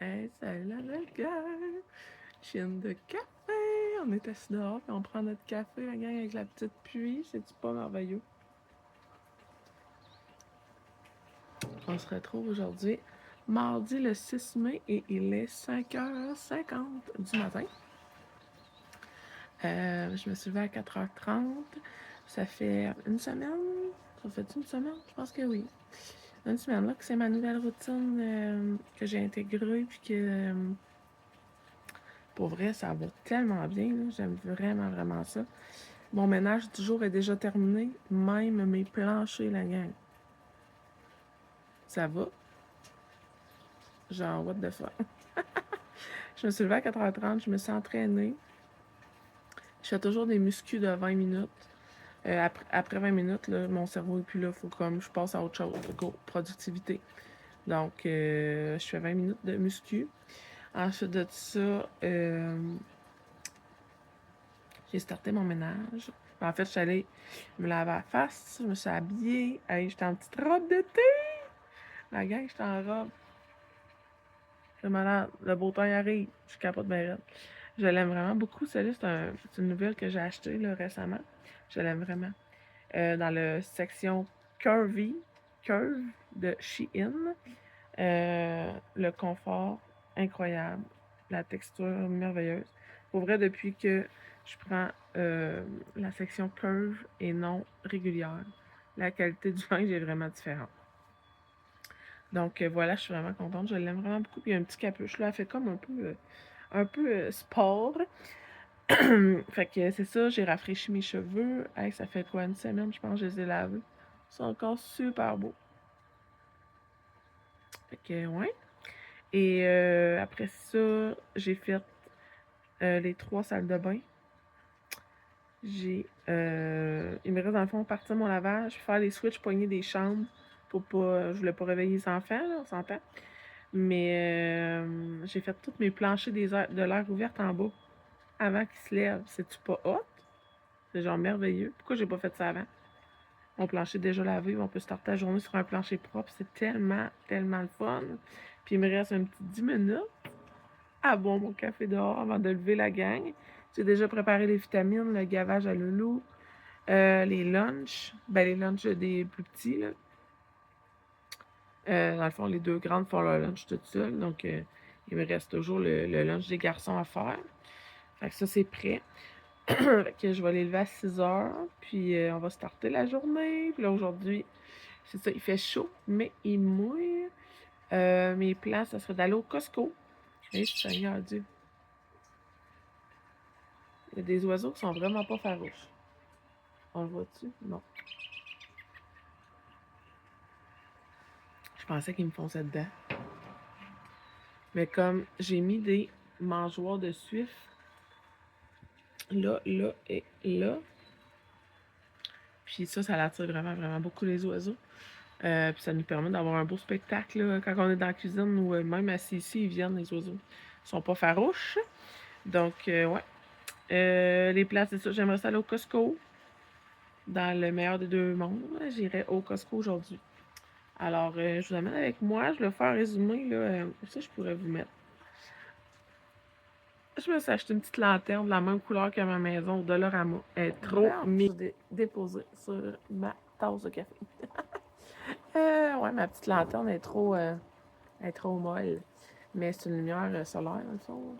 Hey, salut la belle gueule! Chienne de café! On est assis dehors puis on prend notre café, la gang, avec la petite pluie. C'est-tu pas merveilleux? On se retrouve aujourd'hui, mardi le 6 mai, et il est 5h50 du matin. Je me suis levée à 4h30. Ça fait une semaine? Ça fait une semaine? Je pense que oui. Une semaine, là, que c'est ma nouvelle routine que j'ai intégrée puis que... pour vrai, ça va tellement bien, là. J'aime vraiment, vraiment ça. Mon ménage du jour est déjà terminé, même mes planchers, la gang. Ça va? Genre, what the fuck? Je me suis levée à 4h30, je me suis entraînée. Je fais toujours des muscus de 20 minutes. Après 20 minutes, là, mon cerveau est plus là. Faut comme je passe à autre chose. Go, productivité. Donc, je fais 20 minutes de muscu. Ensuite de ça, j'ai starté mon ménage. En fait, je suis allée me laver la face. Je me suis habillée. Hey, j'étais en petite robe d'été. La gang, j'étais en robe. C'est malade. Le beau temps y arrive. Je capote bien raide. Je l'aime vraiment beaucoup. Celle-là, c'est une nouvelle que j'ai achetée là, récemment. Je l'aime vraiment. Dans la section Curve de Shein. Le confort, incroyable. La texture, merveilleuse. Pour vrai, depuis que je prends la section Curve et non régulière, la qualité du linge est vraiment différente. Donc voilà, je suis vraiment contente. Je l'aime vraiment beaucoup. Puis il y a un petit capuche là, elle fait comme un peu sport. Fait que c'est ça, j'ai rafraîchi mes cheveux. Hey, ça fait quoi, une semaine, je pense, je les ai lavés. Ils sont encore super beaux. Fait que ouais. Et après ça, j'ai fait les 3 salles de bain. Il me reste dans le fond partir mon lavage, faire les switches, poigner des chambres pour pas. Je voulais pas réveiller les enfants, là, on s'entend. Mais j'ai fait tous mes planchers de l'air ouverte en bas avant qu'ils se lèvent. C'est-tu pas hot? C'est genre merveilleux. Pourquoi j'ai pas fait ça avant? Mon plancher déjà lavé, on peut starter la journée sur un plancher propre. C'est tellement, tellement le fun. Puis il me reste un petit 10 minutes à boire mon café dehors avant de lever la gang. J'ai déjà préparé les vitamines, le gavage à loulou, les lunchs. Ben, les lunchs des plus petits, là. Dans le fond, les 2 grandes font leur lunch toutes seules. Donc, il me reste toujours le lunch des garçons à faire. Fait que ça, c'est prêt. Fait que je vais les lever à 6h. Puis, on va starter la journée. Puis là, aujourd'hui, c'est ça, il fait chaud, mais il mouille. Mes plans, ça serait d'aller au Costco. Et Seigneur Dieu. Il y a des oiseaux qui sont vraiment pas farouches. On le voit-tu? Non. Je pensais qu'ils me fonçaient dedans. Mais comme j'ai mis des mangeoires de suif là, là et là, puis ça l'attire vraiment, vraiment beaucoup les oiseaux. Puis ça nous permet d'avoir un beau spectacle là, quand on est dans la cuisine ou même assis ici, ils viennent, les oiseaux. Ils sont pas farouches. Donc, ouais. Les places, c'est ça. J'aimerais ça aller au Costco. Dans le meilleur des deux mondes, j'irai au Costco aujourd'hui. Alors, je vous amène avec moi. Je vais faire un résumé. Là, ça, je pourrais vous mettre. Je me suis acheté une petite lanterne de la même couleur que ma maison au Dollarama. Elle est trop déposée sur ma tasse de café. Ouais, ma petite lanterne est trop molle. Mais c'est une lumière solaire, dans le fond.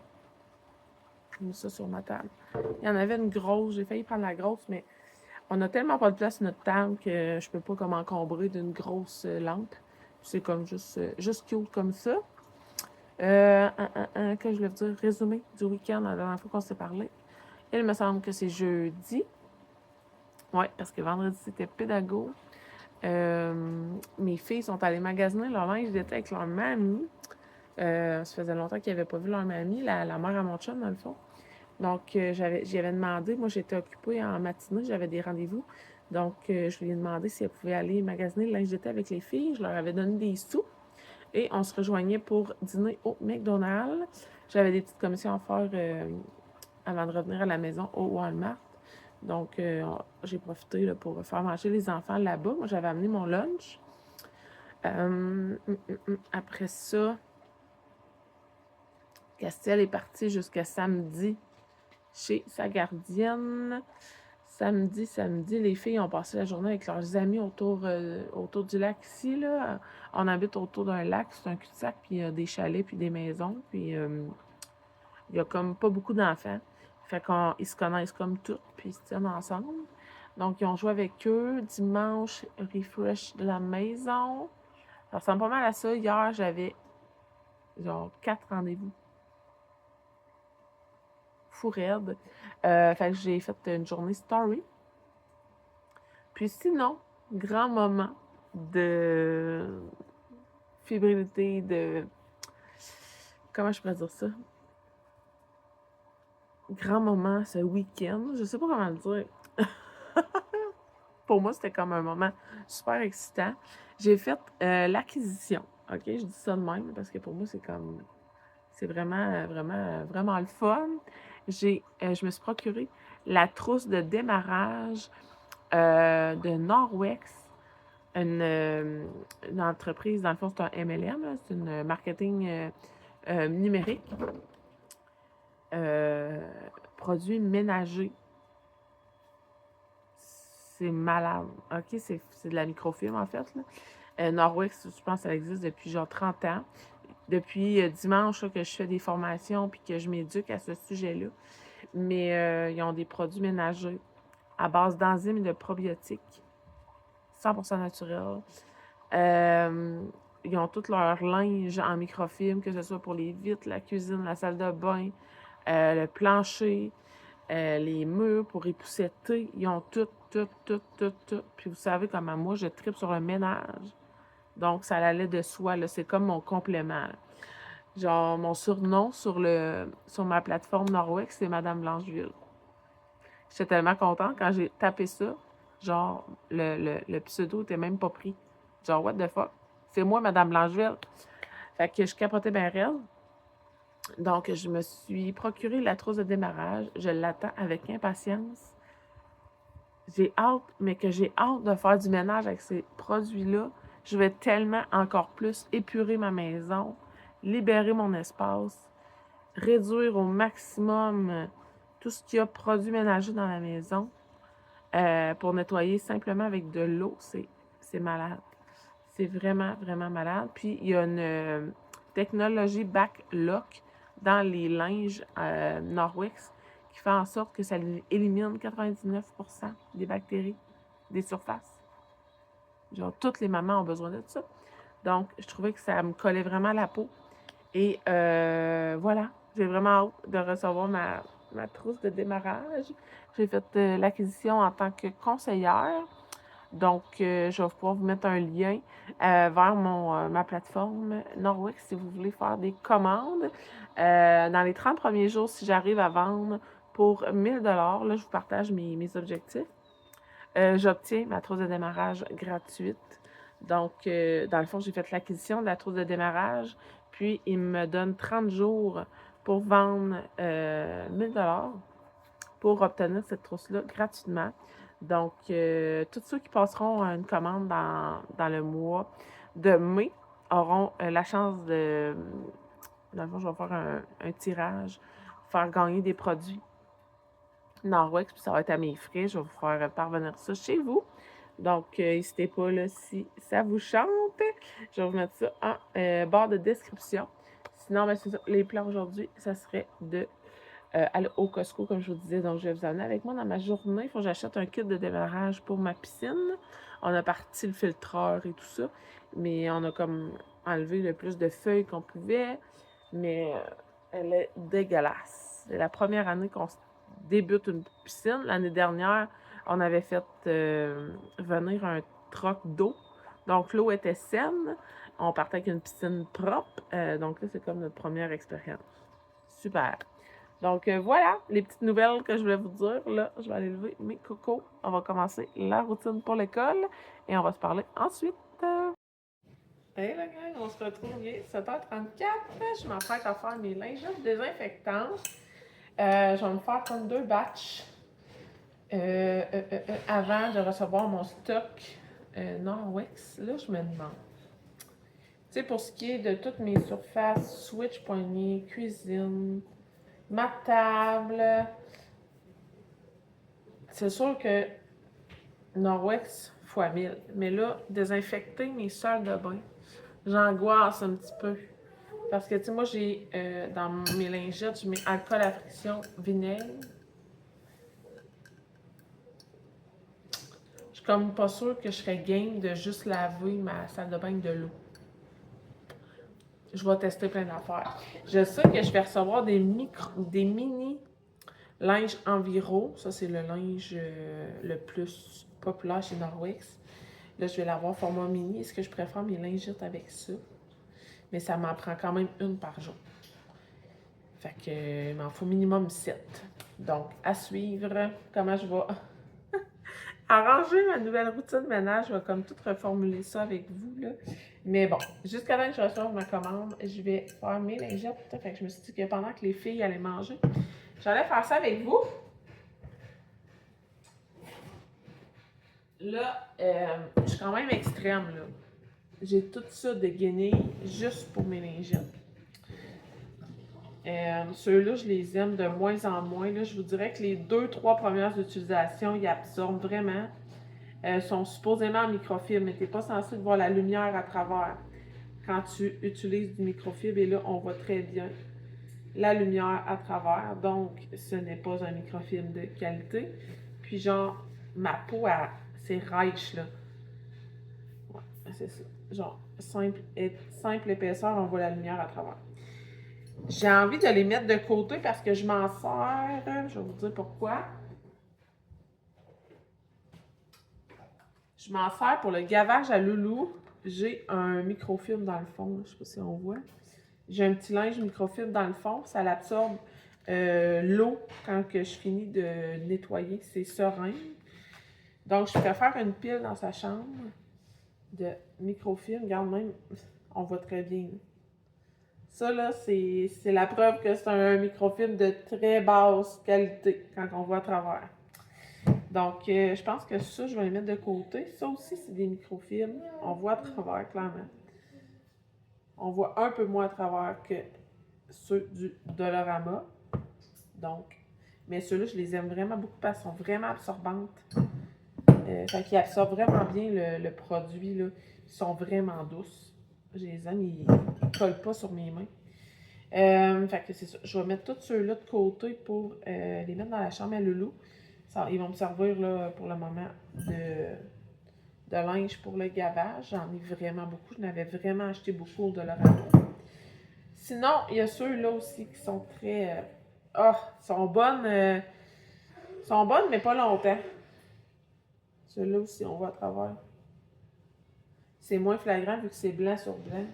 J'ai mis ça sur ma table. Il y en avait une grosse. J'ai failli prendre la grosse, mais on a tellement pas de place sur notre table que je peux pas comme encombrer d'une grosse lampe. C'est comme juste cute comme ça. Que je voulais vous dire, résumé du week-end la dernière fois qu'on s'est parlé. Il me semble que c'est jeudi. Oui, parce que vendredi, c'était pédago. Mes filles sont allées magasiner leur linge d'été avec leur mamie. Ça faisait longtemps qu'ils n'avaient pas vu leur mamie, la mère à mon chum, dans le fond. Donc, j'y avais demandé, moi j'étais occupée en matinée, j'avais des rendez-vous. Donc, je lui ai demandé si elle pouvait aller magasiner le linge d'été avec les filles. Je leur avais donné des sous et on se rejoignait pour dîner au McDonald's. J'avais des petites commissions à faire avant de revenir à la maison au Walmart. Donc, j'ai profité là, pour faire manger les enfants là-bas. Moi, j'avais amené mon lunch. Après ça, Castiel est parti jusqu'à samedi chez sa gardienne. Samedi, les filles ont passé la journée avec leurs amis autour du lac ici, là. On habite autour d'un lac, c'est un cul-de-sac, puis il y a des chalets, puis des maisons, puis il y a comme pas beaucoup d'enfants. Fait qu'ils se connaissent comme toutes, puis ils se tiennent ensemble. Donc, ils ont joué avec eux. Dimanche, refresh de la maison. Ça ressemble pas mal à ça. Hier, j'avais genre 4 rendez-vous. Fou raide. Fait que j'ai fait une journée story. Puis sinon, grand moment de fébrilité, de... Comment je pourrais dire ça? Grand moment ce week-end. Je sais pas comment le dire. Pour moi, c'était comme un moment super excitant. J'ai fait l'acquisition. OK? Je dis ça de même parce que pour moi, c'est comme... C'est vraiment, vraiment, vraiment le fun. Je me suis procuré la trousse de démarrage de Norwex, une entreprise, dans le fond, c'est un MLM, là, c'est une marketing numérique. Produits ménagers. C'est malade. OK, c'est de la microfilm, en fait. Là. Norwex, je pense qu'elle existe depuis genre 30 ans. Depuis dimanche là, que je fais des formations puis que je m'éduque à ce sujet-là. Mais ils ont des produits ménagers à base d'enzymes et de probiotiques, 100% naturels. Ils ont tout leur linge en microfilm, que ce soit pour les vitres, la cuisine, la salle de bain, le plancher, les murs pour épousseter. Ils ont tout. Puis vous savez comment moi, je tripe sur le ménage. Donc, ça allait de soi, là. C'est comme mon complément, là. Genre, mon surnom sur ma plateforme Norwex, c'est Madame Blancheville. J'étais tellement contente quand j'ai tapé ça. Genre, le pseudo était même pas pris. Genre, what the fuck? C'est moi, Madame Blancheville. Fait que je capotais bien raide. Donc, je me suis procuré la trousse de démarrage. Je l'attends avec impatience. J'ai hâte, mais que j'ai hâte de faire du ménage avec ces produits-là. Je vais tellement encore plus épurer ma maison, libérer mon espace, réduire au maximum tout ce qu'il y a produits ménagers dans la maison pour nettoyer simplement avec de l'eau. C'est malade. C'est vraiment, vraiment malade. Puis, il y a une technologie back-lock dans les linges Norwex qui fait en sorte que ça élimine 99% des bactéries des surfaces. Genre, toutes les mamans ont besoin de ça. Donc, je trouvais que ça me collait vraiment à la peau. Et voilà, j'ai vraiment hâte de recevoir ma trousse de démarrage. J'ai fait l'acquisition en tant que conseillère. Donc, je vais pouvoir vous mettre un lien vers ma plateforme Norwex si vous voulez faire des commandes. Dans les 30 premiers jours, si j'arrive à vendre pour 1000 $, là, je vous partage mes objectifs. J'obtiens ma trousse de démarrage gratuite. Donc, dans le fond, j'ai fait l'acquisition de la trousse de démarrage, puis il me donne 30 jours pour vendre 1000 $ pour obtenir cette trousse-là gratuitement. Donc, tous ceux qui passeront une commande dans le mois de mai auront la chance de... Dans le fond, je vais faire un tirage, faire gagner des produits Norwex, puis ça va être à mes frais. Je vais vous faire parvenir ça chez vous. Donc, n'hésitez pas, là, si ça vous chante. Je vais vous mettre ça en barre de description. Sinon, ben, c'est ça. Les plans aujourd'hui, ça serait de aller au Costco, comme je vous disais. Donc, je vais vous amener avec moi dans ma journée. Il faut que j'achète un kit de démarrage pour ma piscine. On a parti le filtreur et tout ça. Mais on a comme enlevé le plus de feuilles qu'on pouvait. Mais elle est dégueulasse. C'est la première année qu'on débute une piscine. L'année dernière, on avait fait venir un troc d'eau. Donc, l'eau était saine. On partait avec une piscine propre. Donc là, c'est comme notre première expérience. Super. Donc, voilà les petites nouvelles que je voulais vous dire. Là, je vais aller lever mes cocos. On va commencer la routine pour l'école et on va se parler ensuite. Hey la gang, on se retrouve bien. 7h34. Je m'apprête à faire mes linges désinfectants. Je vais me faire comme 2 batchs avant de recevoir mon stock Norwex. Là, je me demande, sais, pour ce qui est de toutes mes surfaces, switch poignée, cuisine, ma table, c'est sûr que Norwex fois 1000. Mais là, désinfecter mes salles de bain, j'angoisse un petit peu. Parce que, tu sais, moi, j'ai dans mes lingettes, je mets alcool à friction, vinaigre. Je suis comme pas sûre que je serais game de juste laver ma salle de bain de l'eau. Je vais tester plein d'affaires. Je sais que je vais recevoir des mini linges Enviro. Ça, c'est le linge le plus populaire chez Norwex. Là, je vais l'avoir format mini. Est-ce que je préfère mes lingettes avec ça? Mais ça m'en prend quand même une par jour. Fait que, il m'en faut minimum 7. Donc, à suivre, comment je vais arranger ma nouvelle routine de ménage. Je vais comme tout reformuler ça avec vous, là. Mais bon, jusqu'à là que je reçoive ma commande, je vais faire mes lingettes. Fait que je me suis dit que pendant que les filles allaient manger, j'allais faire ça avec vous. Là, je suis quand même extrême, là. J'ai tout ça de guenilles juste pour mes lingettes. Ceux-là, je les aime de moins en moins. Là, je vous dirais que les 2-3 premières utilisations, ils absorbent vraiment. Sont supposément en microfibre, mais tu n'es pas censé voir la lumière à travers quand tu utilises du microfibre. Et là, on voit très bien la lumière à travers. Donc, ce n'est pas un microfibre de qualité. Puis genre, ma peau, c'est rêche, là. Ouais, c'est ça. Genre, simple épaisseur, on voit la lumière à travers. J'ai envie de les mettre de côté parce que je m'en sers. Je vais vous dire pourquoi. Je m'en sers pour le gavage à loulou. J'ai un microfibre dans le fond. Je ne sais pas si on voit. J'ai un petit linge microfibre dans le fond. Ça l'absorbe l'eau quand que je finis de nettoyer. C'est serein. Donc, je préfère une pile dans sa chambre de microfibre. Regarde même, on voit très bien. Ça, là, c'est la preuve que c'est un microfilm de très basse qualité quand on voit à travers. Donc, je pense que ça, je vais les mettre de côté. Ça aussi, c'est des microfilms. On voit à travers, clairement. On voit un peu moins à travers que ceux du Dollarama. Donc, mais ceux-là, je les aime vraiment beaucoup parce qu'ils sont vraiment absorbantes. Fait qu'ils absorbent vraiment bien le produit, là. Ils sont vraiment douces. Je les aime, ils ne collent pas sur mes mains. Fait que c'est ça. Je vais mettre tous ceux-là de côté pour les mettre dans la chambre à loulou. Ça, ils vont me servir là, pour le moment de linge pour le gavage. J'en ai vraiment beaucoup. Je n'avais vraiment acheté beaucoup au Dollarama. Sinon, il y a ceux-là aussi qui sont très... sont bonnes. Sont bonnes, mais pas longtemps. Ceux-là aussi, on voit à travers. C'est moins flagrant vu que c'est blanc sur blanc.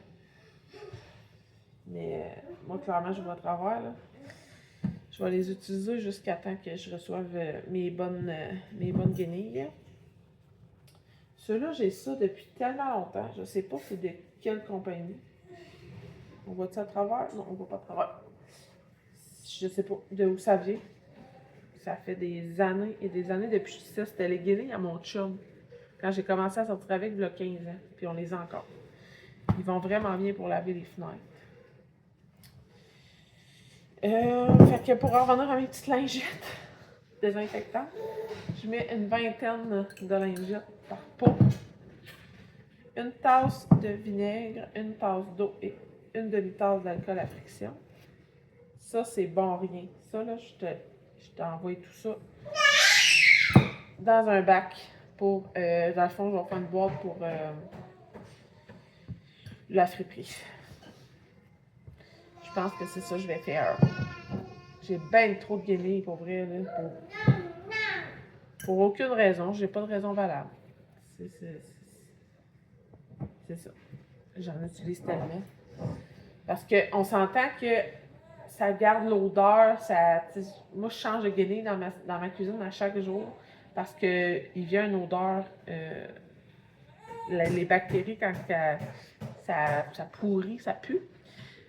Mais moi, clairement, je vois à travers, là. Je vais les utiliser jusqu'à temps que je reçoive mes bonnes guenilles. Ceux-là, j'ai ça depuis tellement longtemps. Je ne sais pas c'est de quelle compagnie. On voit-tu à travers? Non, on ne voit pas à travers. Je ne sais pas de où ça vient. Ça fait des années et des années depuis que je dis ça. C'était les guenilles à mon chum. Quand j'ai commencé à sortir avec, il y a 15 ans. Puis on les a encore. Ils vont vraiment bien pour laver les fenêtres. Fait que pour en revenir à mes petites lingettes désinfectantes, je mets une vingtaine de lingettes par pot. Une tasse de vinaigre, une tasse d'eau et une demi-tasse d'alcool à friction. Ça, c'est bon rien. Ça, là, je t'envoie tout ça dans un bac pour... dans le fond, je vais faire une boîte pour la friperie. Je pense que c'est ça que je vais faire. J'ai bien trop de guenilles, pour vrai, là, pour aucune raison. J'ai pas de raison valable. C'est ça. J'en utilise tellement. Parce qu'on s'entend que ça garde l'odeur. Moi, je change de guenilles dans ma cuisine à chaque jour parce qu'il vient une odeur. Les bactéries, quand ça pourrit, ça pue.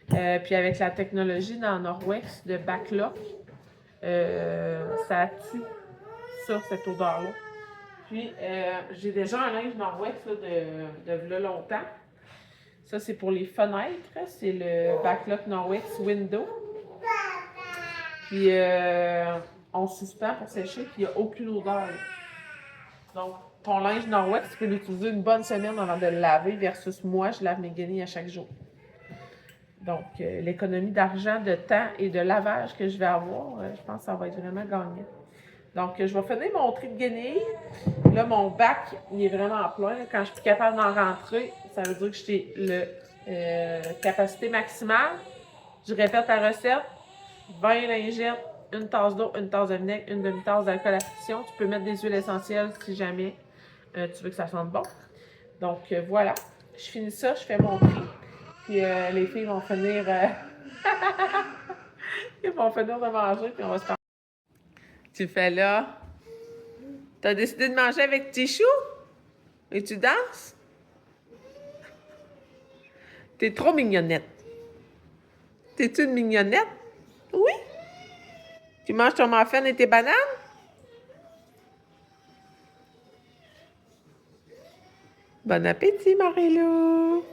Puis avec la technologie dans Norwex de backlock, ça tue sur cette odeur-là. Puis j'ai déjà un linge Norwex là, de longtemps. Ça, c'est pour les fenêtres. C'est le Backlot Norwex Window. Puis, on suspend pour sécher, puis il n'y a aucune odeur. Donc, ton linge Norwex, tu peux l'utiliser une bonne semaine avant de le laver, versus moi, je lave mes guenilles à chaque jour. Donc, l'économie d'argent, de temps et de lavage que je vais avoir, je pense que ça va être vraiment gagnant. Donc, je vais finir mon tri de guenilles. Là, mon bac, il est vraiment plein. Quand je suis plus capable d'en rentrer, ça veut dire que j'ai le capacité maximale. Je répète la recette. 20 lingettes, une tasse d'eau, une tasse de vinaigre, une demi-tasse d'alcool à friction. Tu peux mettre des huiles essentielles si jamais tu veux que ça sente bon. Donc, voilà. Je finis ça, je fais mon tri. Puis les filles vont finir... ils vont finir de manger, puis on va se parler. Tu fais là... T'as décidé de manger avec tes choux? Et tu danses? T'es trop mignonnette. T'es-tu une mignonnette? Oui? Tu manges ton muffin et tes bananes? Bon appétit, Marie-Lou!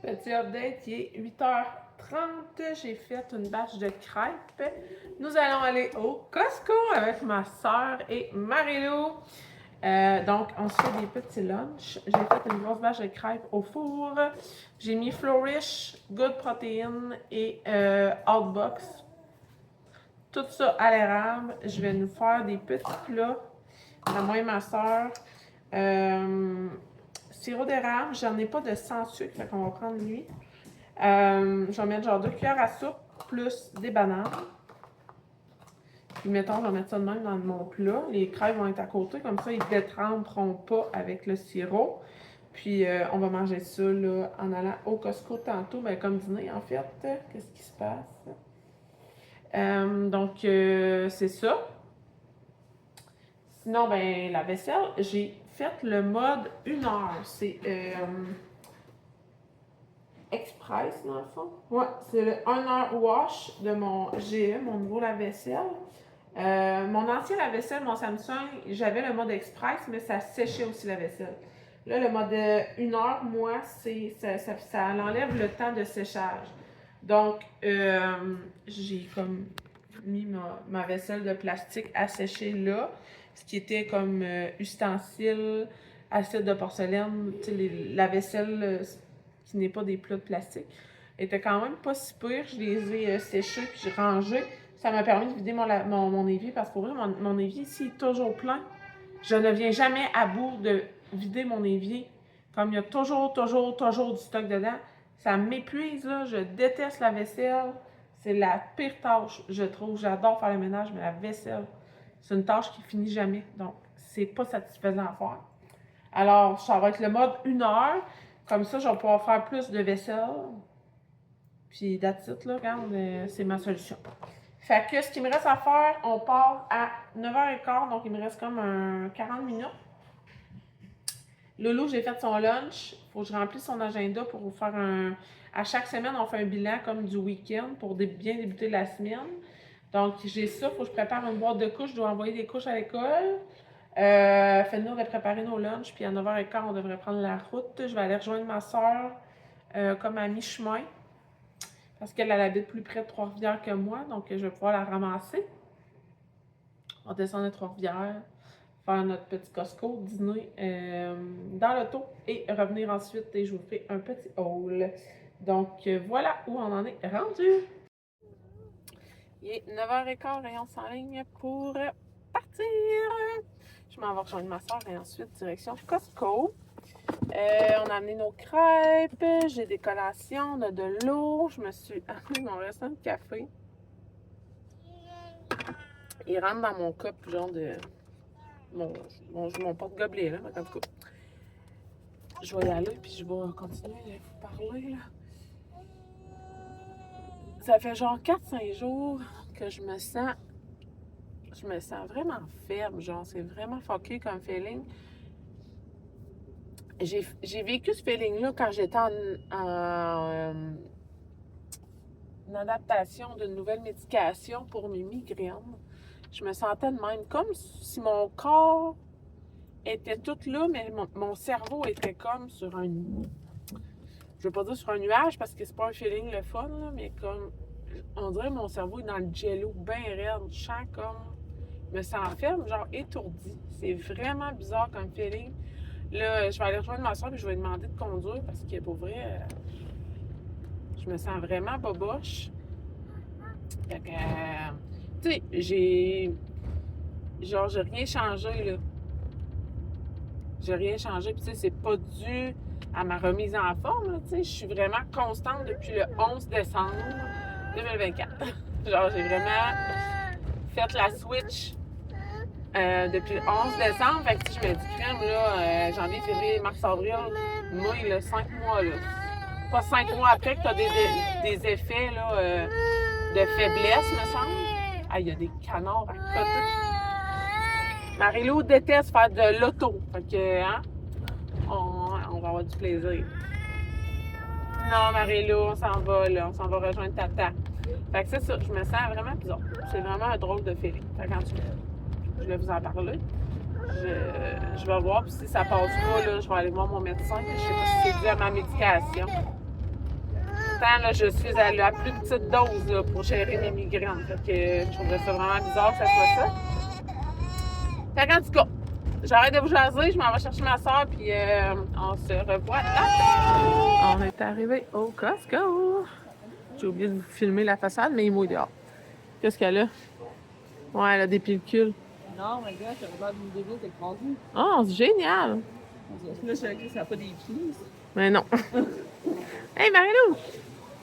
Petit update, il est 8h30. J'ai fait une batch de crêpes. Nous allons aller au Costco avec ma soeur et Marie-Lou. Donc, on se fait des petits lunchs. J'ai fait une grosse batch de crêpes au four. J'ai mis Flourish, Good Protein et Outbox. Tout ça à l'érable. Je vais nous faire des petits plats. Moi et ma soeur. Sirop d'érable, j'en ai pas de sans sucre, fait qu'on va prendre lui. Je vais mettre genre 2 cuillères à soupe plus des bananes. Puis mettons, je vais mettre ça de même dans mon plat. Les crêpes vont être à côté, comme ça ils ne détremperont pas avec le sirop. Puis on va manger ça là, en allant au Costco tantôt, ben, comme dîner en fait. Qu'est-ce qui se passe? Donc c'est ça. Sinon, ben la vaisselle, j'ai fait le mode 1 heure. C'est express dans le fond. Ouais, c'est le 1 heure wash de mon GE, mon nouveau lave-vaisselle. Mon ancien lave-vaisselle, mon Samsung, j'avais le mode express, mais ça séchait aussi la vaisselle. Là, le mode 1 heure, moi, ça enlève le temps de séchage. Donc, j'ai comme mis ma vaisselle de plastique à sécher là, ce qui était comme ustensiles, acide de porcelaine, tu sais, la vaisselle qui n'est pas des plats de plastique, était quand même pas si pire. Je les ai séchés puis j'ai rangé. Ça m'a permis de vider mon évier parce que pour vrai, mon évier ici est toujours plein. Je ne viens jamais à bout de vider mon évier. Comme il y a toujours du stock dedans. Ça m'épuise, là. Je déteste la vaisselle. C'est la pire tâche, je trouve. J'adore faire le ménage, mais la vaisselle, c'est une tâche qui finit jamais. Donc, c'est pas satisfaisant à faire. Alors, ça va être le mode 1 heure. Comme ça, je vais pouvoir faire plus de vaisselle. Puis, that's it, là, regarde, c'est ma solution. Fait que ce qu'il me reste à faire, on part à 9h15, donc il me reste comme 40 minutes. Loulou, j'ai fait son lunch. Il faut que je remplisse son agenda pour vous faire À chaque semaine, on fait un bilan comme du week-end pour bien débuter la semaine. Donc, j'ai ça. Il faut que je prépare une boîte de couches. Je dois envoyer des couches à l'école. Faites-nous de préparer nos lunchs. Puis à 9h15, on devrait prendre la route. Je vais aller rejoindre ma soeur comme à mi-chemin. Parce qu'elle habite plus près de Trois-Rivières que moi. Donc, je vais pouvoir la ramasser. On va descendre à Trois-Rivières, faire notre petit Costco, dîner dans l'auto et revenir ensuite et je vous ferai un petit haul. Donc, voilà où on en est rendu. Il est 9h15 et on s'enligne pour partir. Je m'en vais rejoindre ma soeur et ensuite direction Costco. On a amené nos crêpes, j'ai des collations, on a de l'eau. Je me suis amené mon restant de café. Il rentre dans mon cup, genre de. Mon porte-gobelet, là, en tout cas. Je vais y aller, puis je vais continuer de vous parler, là. Ça fait genre 4-5 jours que je me sens vraiment faible, genre, c'est vraiment fucké comme feeling. J'ai vécu ce feeling-là quand j'étais en adaptation d'une nouvelle médication pour mes migraines. Je me sentais de même, comme si mon corps était toute là, mais mon cerveau était comme sur un... Je veux pas dire sur un nuage parce que c'est pas un feeling le fun, là, mais comme... On dirait que mon cerveau est dans le jello, bien raide. Je sens comme... Je me sens ferme, genre étourdie. C'est vraiment bizarre comme feeling. Là, je vais aller rejoindre ma soeur et je vais lui demander de conduire parce que pour vrai, je me sens vraiment boboche. Fait que, tu sais, j'ai rien changé, là. J'ai rien changé, puis tu sais, c'est pas dû à ma remise en forme, là, tu sais. Je suis vraiment constante depuis le 11 décembre 2024. Genre, j'ai vraiment fait la switch depuis le 11 décembre. Fait que, je me dis, crème, là, janvier, février, mars, avril, moi, il y a 5 mois, là. Pas 5 mois après que tu as des effets, là, de faiblesse, me semble. Ah, il y a des canards à côté. Marie-Lou déteste faire de l'auto. Fait que, hein, on va avoir du plaisir. Non, Marie-Lou, on s'en va, là. On s'en va rejoindre Tata. Fait que c'est ça, je me sens vraiment bizarre. C'est vraiment un drôle de feeling. Fait que quand je vais vous en parler. Je vais voir, puis si ça passe pas, là, je vais aller voir mon médecin. Je sais pas si c'est dû à ma médication. Pourtant, là, je suis à la plus petite dose là, pour gérer mes migraines. Fait que je trouverais ça vraiment bizarre que ça soit ça. Fait qu'en tout cas, j'arrête de vous jaser, je m'en vais chercher ma soeur, puis on se revoit là. On est arrivé au Costco. J'ai oublié de vous filmer la façade, mais il mouille dehors. Qu'est-ce qu'elle a? Ouais, elle a des pellicules. Non, my God, ça va d'une débile, t'es grandi. Oh, c'est génial! Là, je sais que ça n'a pas des pieds. Mais non. Hey, Marie-Lou!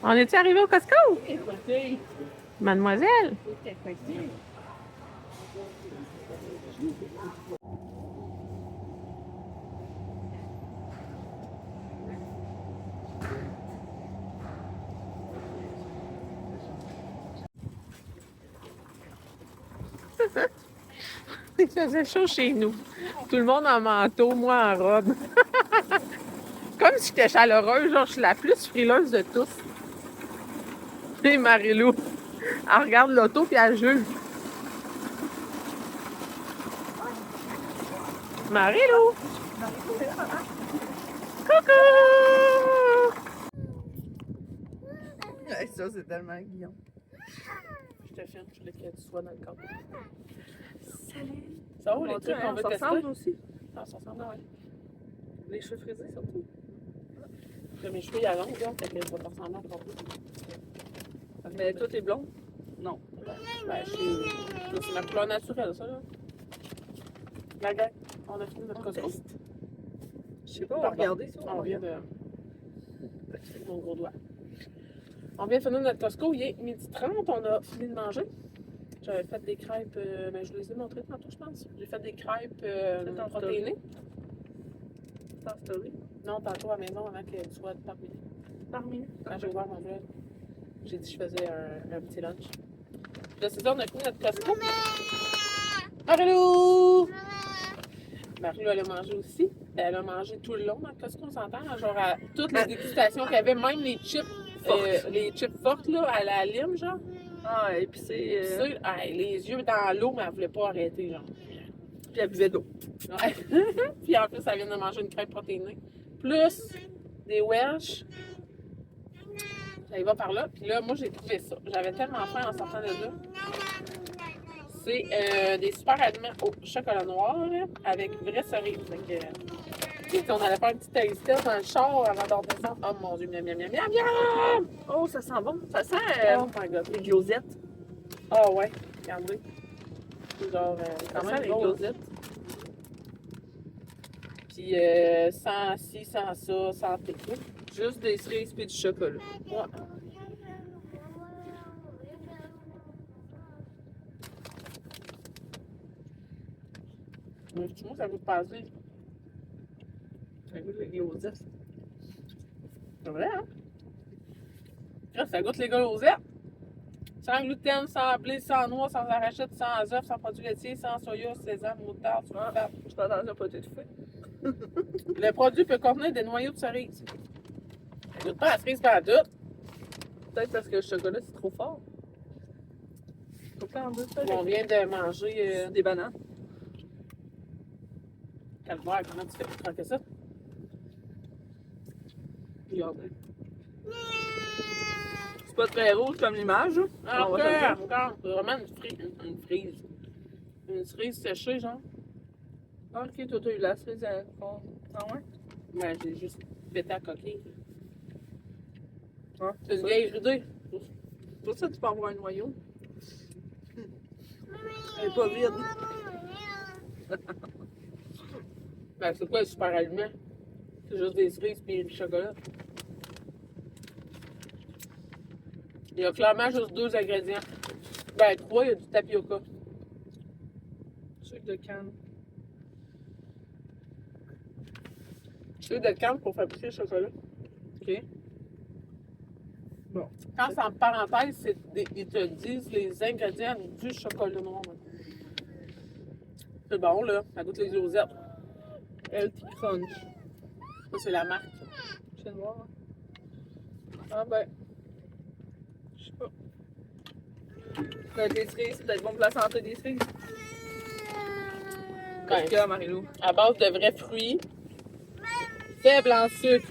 On est-tu arrivé au Costco? Écoutez. Mademoiselle! Écoutez. Il faisait chaud chez nous. Tout le monde en manteau, moi en robe. Comme si j'étais chaleureuse, genre je suis la plus frileuse de tous. Et Marie-Lou, elle regarde l'auto puis elle juge. Marie-Lou! Coucou! Ça, c'est tellement Guillaume. Je te filme, je voulais que tu sois dans le cadre. Salut! Ça va, les trucs qu'on veut tester? Aussi. Ah, ça ressemble, ouais. Les cheveux frisés, surtout. Mes cheveux, il y a long, là, fait que je vais te ressembler encore plus. Mais toi, t'es blonde? Non. Ben, c'est ma couleur naturelle, ça, là. La gang, on a fini notre Costco. Je sais pas, on va regarder ça. On vient de... Mon gros doigt. On vient de finir notre Costco, il est 12h30, on a fini de manger. J'avais fait des crêpes, ben, je vous les ai montrées tantôt, je pense. J'ai fait des crêpes protéinées. C'est en story? Non, tantôt à la maison, avant que tu sois parmi. Quand j'ai ouvert mon vlog, j'ai dit que je faisais un petit lunch. Puis là, c'est ça, on a fini notre Costco. Marie-Lou! Marie-Lou, elle a mangé aussi. Elle a mangé tout le long dans le Costco, on s'entend. Genre, à toutes les dégustations qu'il y avait, même les chips fortes, là, à la lime, genre. Ah, épicé. Les yeux dans l'eau, mais elle voulait pas arrêter, genre. Puis elle buvait d'eau. Ouais. Puis en plus, elle vient de manger une crêpe protéinée. Plus des Welsh. Ça y va par là. Puis là, moi, j'ai trouvé ça. J'avais tellement faim en sortant de là. C'est des super aliments au chocolat noir là, avec vraie cerise. Donc, on allait faire un petit taste test dans le char avant d'en descendre. Oh mon Dieu, miam, miam, miam, miam, miam! Oh, ça sent bon. Ça sent Oh my God. les glosettes. Oh ouais, regardez. Genre, Ça quand sent même les gros. glosettes. Puis sans ci, sans ça, sans thé. Juste des cerises et du chocolat. Ouais. Mais tu vois, ça goûte passer. Ça goûte les glosettes. C'est vrai, hein? Là, ça goûte les glosettes. Sans gluten, sans blé, sans noix, sans arachide, sans œufs, sans produits laitiers, sans soya, sésame, moutarde, sulfate. Je t'entends à pas t'étouffer. Le produit peut contenir des noyaux de cerise. Ça goûte pas la cerise pas tout. Peut-être parce que le chocolat, c'est trop fort. Faut pas en deux, ça. On vient de manger des bananes. Calvaire, comment tu fais pour croquer ça? Regardez. C'est pas très rouge comme l'image. Ah, On ok, va se le dire. encore. C'est vraiment une frise. Une cerise séchée, genre. Ah, ok, toi, t'as eu la cerise à fond. Ah ouais? Ben, j'ai juste pété à coquille. Ah, C'est une vieille idée. pour ça, tu peux avoir un noyau. Elle est pas vide. Ben, c'est quoi le super aliment? C'est juste des cerises et du chocolat. Il y a clairement juste 2 ingrédients. Ben, 3, il y a du tapioca. Sucre de canne. Sucre de canne pour fabriquer le chocolat. Ok. Bon. Quand c'est en parenthèse, ils te disent les ingrédients du chocolat noir. C'est bon, là. Ça goûte les osettes. Healthy Crunch. Ça, c'est la marque. Je viens de voir. Ah ben. Je sais pas. Des cerises, c'est peut-être bon pour la santé des cerises. Qu'est-ce qu'il y a, Marilou? À base de vrais fruits. Faible en sucre.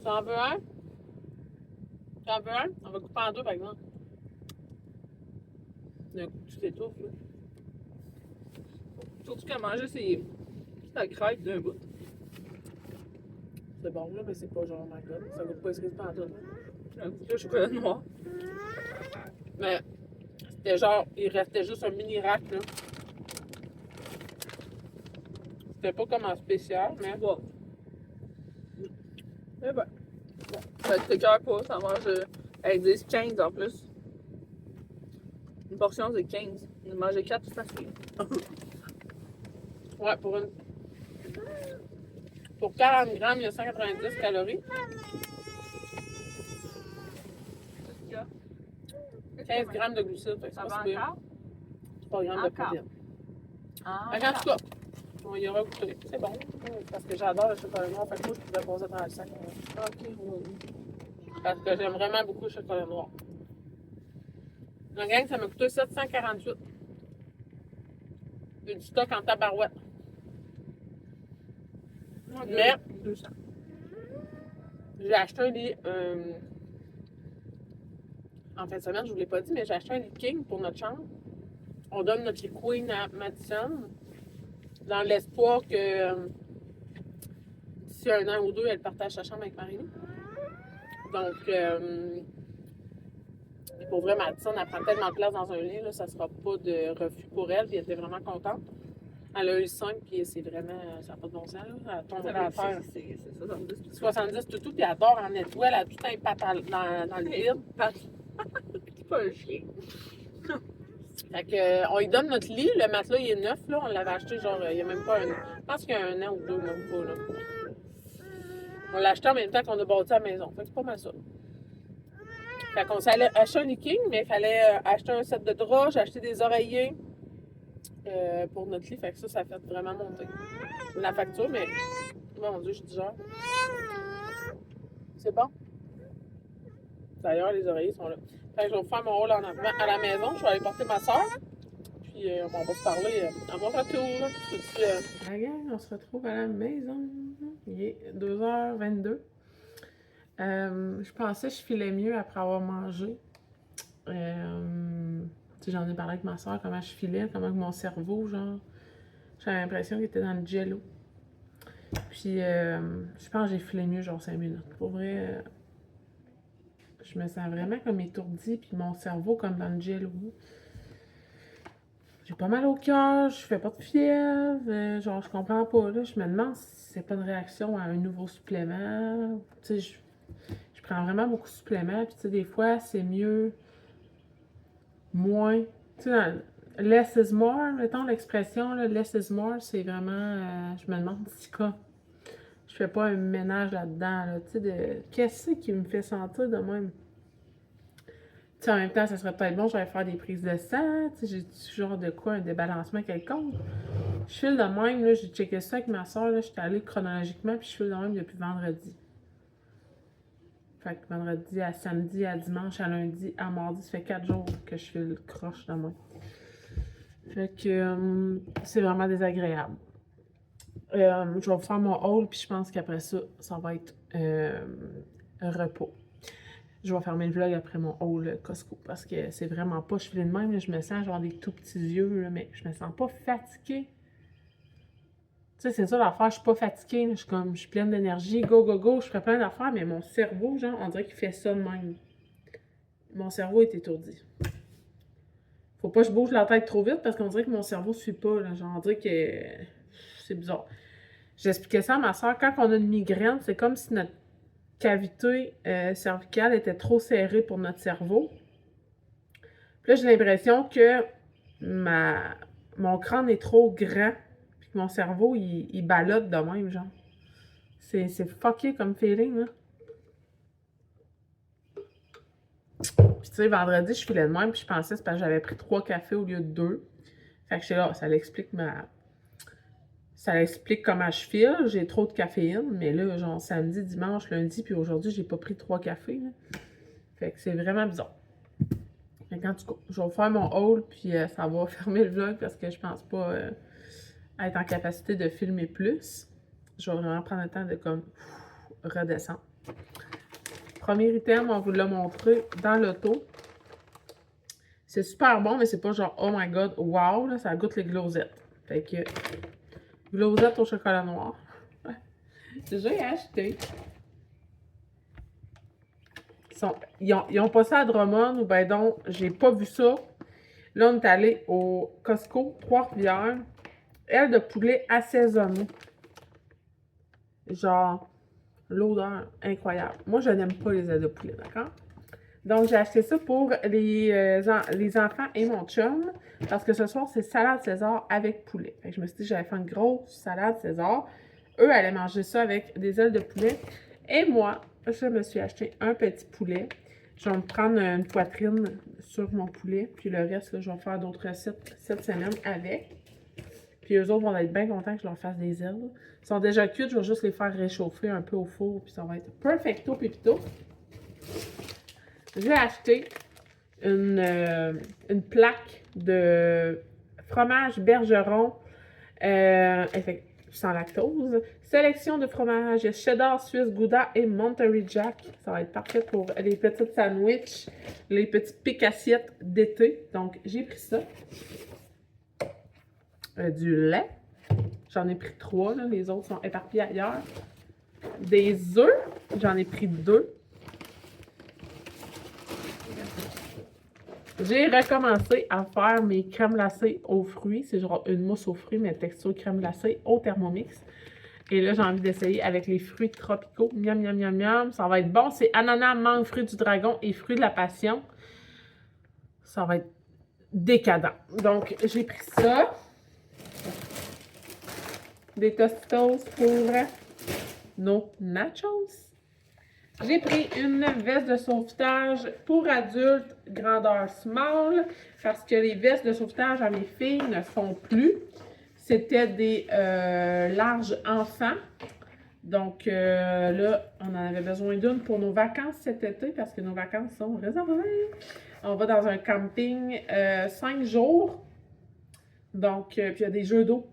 Tu en veux un? Tu en veux un? On va couper en 2, par exemple. D'un coup, tu t'étouffes, là. Surtout qu'à manger, c'est la crêpe d'un bout. C'est bon, là, mais c'est pas genre, oh my god. Ça goûte pas les cerises pantoute. Un goût de chocolat noir. Mais c'était genre, il restait juste un mini rack, là. C'était pas comme en spécial, mais Bon. Eh ben. Bon. Ça t'écoeure pas, ça mange avec des 15 en plus. Une portion c'est 15. On mangeait 4 c'est facile. ouais, pour 40 grammes, il y a 190 calories. Qu'est-ce qu'il y a? 15 grammes de glucides, fait que c'est Ça pas va si pire. encore? 3 grammes de Encore. protéines. Ah, Fait qu'en tout cas, on y aura goûté. C'est bon. Parce que j'adore le chocolat noir. Fait que moi, je pouvais poser dans le sac. ok. Parce que j'aime vraiment beaucoup le chocolat noir. La gang, ça m'a coûté 748. Il y a du stock en tabarouette. Mais 200. j'ai acheté un lit. En fin de semaine, je vous l'ai pas dit, mais j'ai acheté un lit king pour notre chambre. On donne notre lit queen à Madison dans l'espoir que d'ici 1 an ou 2, elle partage sa chambre avec Marie. Donc, pour vrai, Madison, elle prend tellement de place dans un lit, là, ça sera pas de refus pour elle. Puis elle était vraiment contente. Elle a eu 5, puis c'est vraiment, ça n'a pas de bon sens. Là. Elle tomberait à terre. C'est 70. 70 tout, puis elle adore en nettoyer. Elle a tout un pat dans le vide. C'est pas un chien. Fait que, on lui donne notre lit. Le matelas, il est neuf. Là. On l'avait acheté, genre, il n'y a même pas un an. Je pense qu'il y a 1 an ou 2, même pas. Là. On l'a acheté en même temps qu'on a bâti à la maison. Fait que c'est pas mal ça. Fait qu'on s'allait acheter un lit king, mais il fallait acheter un set de draps. J'ai acheté des oreillers pour notre lit. Fait que ça fait vraiment monter la facture. Mais, mon Dieu, je dis genre. C'est bon. D'ailleurs, les oreillers sont là. Fait que je vais faire mon rôle à la maison. Je vais aller porter ma soeur. Puis on va se parler à mon retour. La gang, on se retrouve à la maison. Il est 2h22. Je pensais que je filais mieux après avoir mangé. J'en ai parlé avec ma soeur, comment je filais, comment mon cerveau, genre, j'avais l'impression qu'il était dans le jello. Puis je pense que j'ai filé mieux, genre 5 minutes. Pour vrai, je me sens vraiment comme étourdie, puis mon cerveau comme dans le jello. J'ai pas mal au cœur, je fais pas de fièvre, genre je comprends pas, là. Je me demande si c'est pas une réaction à un nouveau supplément. Tu sais, je prends vraiment beaucoup de suppléments, puis tu sais, des fois, c'est mieux, moins. Tu sais, less is more, mettons l'expression, là, less is more, c'est vraiment, je me demande si quoi. Je fais pas un ménage là-dedans, là, tu sais, de qu'est-ce qui me fait sentir de même? Tu sais, en même temps, ça serait peut-être bon, j'allais faire des prises de sang, tu sais, j'ai genre de quoi, un débalancement quelconque. Je file de même, là, j'ai checké ça avec ma soeur, là, j'étais allée chronologiquement, puis je file de même depuis vendredi. Fait que vendredi à samedi, à dimanche, à lundi, à mardi, ça fait 4 jours que je file croche de moi. Fait que c'est vraiment désagréable. Je vais faire mon haul, puis je pense qu'après ça, ça va être repos. Je vais fermer le vlog après mon haul Costco parce que c'est vraiment pas chevillé de même. Là, je me sens genre des tout petits yeux, là, mais je me sens pas fatiguée. Tu sais, c'est ça l'affaire, je suis pas fatiguée. Là, je suis pleine d'énergie, go, go, go, je ferai plein d'affaires, mais mon cerveau, genre, on dirait qu'il fait ça de même. Mon cerveau est étourdi. Faut pas que je bouge la tête trop vite parce qu'on dirait que mon cerveau suit pas. Là, genre, on dirait que c'est bizarre. J'expliquais ça à ma soeur, quand on a une migraine, c'est comme si notre cavité cervicale était trop serrée pour notre cerveau. Puis là, j'ai l'impression que mon crâne est trop grand, puis que mon cerveau, il ballotte de même, genre. C'est fucké comme feeling, là. Puis tu sais, vendredi, je filais de même, puis je pensais que c'est parce que j'avais pris 3 cafés au lieu de 2. Fait que je suis là, ça l'explique comment je file. J'ai trop de caféine, mais là, genre samedi, dimanche, lundi, puis aujourd'hui, j'ai pas pris 3 cafés, là. Fait que c'est vraiment bizarre. Fait qu'en tout cas, je vais faire mon haul, puis ça va fermer le vlog parce que je pense pas être en capacité de filmer plus. Je vais vraiment prendre le temps de comme redescendre. Premier item, on vous l'a montré dans l'auto. C'est super bon, mais c'est pas genre oh my god, wow, là, ça goûte les glosettes. Fait que glosettes au chocolat noir. J'ai acheté. Ils ont pas ça à Drummond, ou ben donc, j'ai pas vu ça. Là, on est allé au Costco Trois-Rivières. Aile de poulet assaisonnée. Genre, l'odeur incroyable. Moi, je n'aime pas les ailes de poulet, d'accord? Donc, j'ai acheté ça pour les enfants et mon chum. Parce que ce soir, c'est salade César avec poulet. Fait que je me suis dit que j'allais faire une grosse salade César. Eux allaient manger ça avec des ailes de poulet. Et moi, je me suis acheté un petit poulet. Je vais me prendre une poitrine sur mon poulet. Puis le reste, là, je vais faire d'autres recettes cette semaine avec. Puis eux autres vont être bien contents que je leur fasse des ailes. Ils sont déjà cuits, je vais juste les faire réchauffer un peu au four. Puis ça va être perfecto pepito. J'ai acheté une plaque de fromage Bergeron sans lactose. Sélection de fromages cheddar, suisse, gouda et Monterey Jack. Ça va être parfait pour les petites sandwichs, les petites piques assiettes d'été. Donc, j'ai pris ça. Du lait. J'en ai pris 3, là. Les autres sont éparpillés ailleurs. Des œufs. J'en ai pris 2. J'ai recommencé à faire mes crèmes glacées aux fruits. C'est genre une mousse aux fruits, mais texture crème glacée au Thermomix. Et là, j'ai envie d'essayer avec les fruits tropicaux. Miam, miam, miam, miam. Ça va être bon. C'est ananas, mangue, fruits du dragon et fruits de la passion. Ça va être décadent. Donc, j'ai pris ça. Des Tostitos pour nos nachos. J'ai pris une veste de sauvetage pour adultes, grandeur small, parce que les vestes de sauvetage à mes filles ne font plus. C'était des larges enfants. Donc là, on en avait besoin d'une pour nos vacances cet été, parce que nos vacances sont réservées. On va dans un camping 5 jours. Donc, puis il y a des jeux d'eau.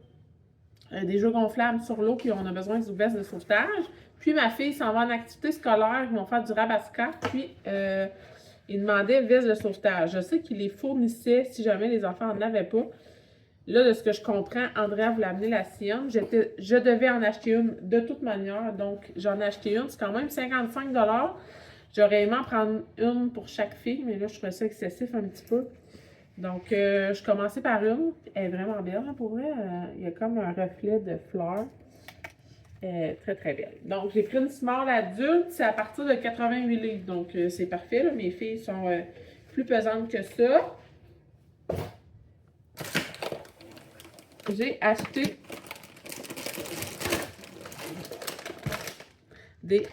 Des jeux gonflables sur l'eau, puis on a besoin d'une veste de sauvetage. Puis ma fille s'en va en activité scolaire, ils vont faire du rabasca, puis ils demandaient veste de sauvetage. Je sais qu'ils les fournissaient si jamais les enfants n'en avaient pas. Là, de ce que je comprends, Andrea voulait amener la sienne. Je devais en acheter une de toute manière, donc j'en ai acheté une. C'est quand même 55 $. J'aurais aimé en prendre une pour chaque fille, mais là, je trouvais ça excessif un petit peu. Donc, je commençais par une. Elle est vraiment belle, hein, pour vrai. Il y a comme un reflet de fleurs. Très, très belle. Donc, j'ai pris une small adulte. C'est à partir de 88 livres. Donc, c'est parfait. Là. Mes filles sont plus pesantes que ça. J'ai acheté des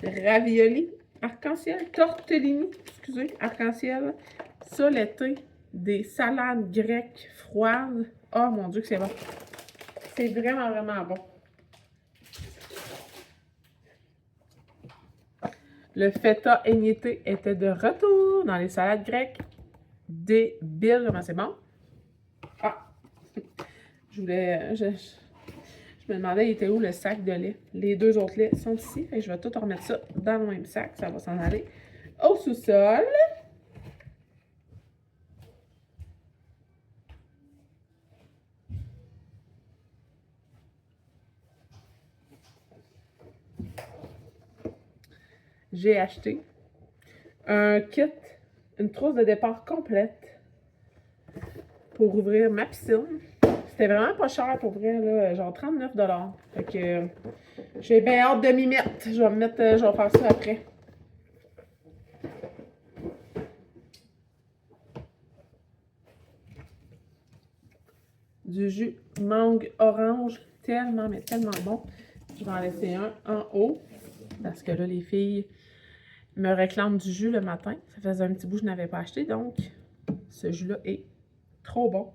raviolis arc-en-ciel. Tortellini, excusez, arc-en-ciel. Ça, l'été, des salades grecques froides. Oh mon Dieu que c'est bon. C'est vraiment, vraiment bon. Le feta émietté était de retour dans les salades grecques. Débile, comment c'est bon. Ah! Je voulais... Je me demandais, il était où le sac de lait? Les 2 autres laits sont ici. Fait que je vais tout remettre ça dans le même sac. Ça va s'en aller au sous-sol. J'ai acheté un kit, une trousse de départ complète pour ouvrir ma piscine. C'était vraiment pas cher pour vrai, là, genre 39 $. Fait que j'ai bien hâte de m'y mettre. Je vais faire ça après. Du jus mangue orange, tellement, mais tellement bon. Je vais en laisser un en haut, parce que là, les filles me réclament du jus le matin. Ça faisait un petit bout que je n'avais pas acheté, donc ce jus-là est trop bon.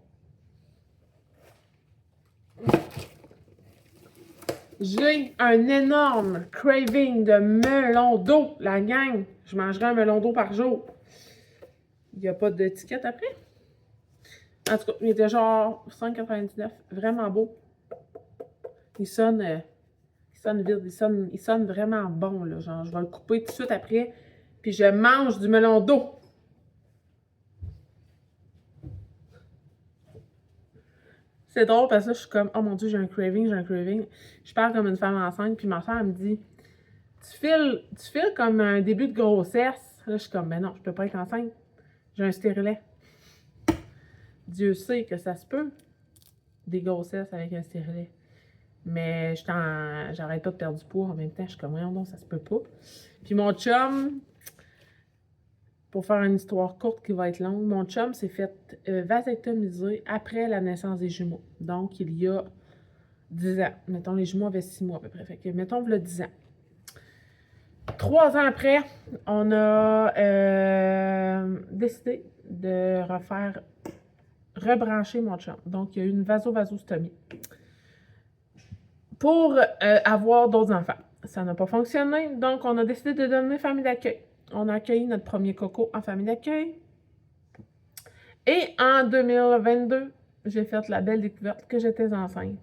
J'ai un énorme craving de melon d'eau, la gang. Je mangerai un melon d'eau par jour. Il n'y a pas d'étiquette après. En tout cas, il était genre 5,99. Vraiment beau. Il sonne vide. Il sonne vraiment bon, là. Genre, je vais le couper tout de suite après. Puis je mange du melon d'eau. C'est drôle parce que là, je suis comme, oh mon Dieu, j'ai un craving. Je parle comme une femme enceinte, puis ma soeur, elle me dit, tu files comme un début de grossesse. Là, je suis comme, ben non, je peux pas être enceinte. J'ai un stérilet. Dieu sait que ça se peut, des grossesses avec un stérilet. Mais j'arrête pas de perdre du poids en même temps. Je suis comme, non, ça se peut pas. Puis mon chum, pour faire une histoire courte qui va être longue, mon chum s'est fait vasectomiser après la naissance des jumeaux. Donc, il y a 10 ans. Mettons, les jumeaux avaient 6 mois à peu près. Fait que, mettons, il y a 10 ans. 3 ans après, on a décidé de rebrancher mon chum. Donc, il y a eu une vasostomie pour avoir d'autres enfants. Ça n'a pas fonctionné, donc on a décidé de devenir famille d'accueil. On a accueilli notre premier coco en famille d'accueil. Et en 2022, j'ai fait la belle découverte que j'étais enceinte.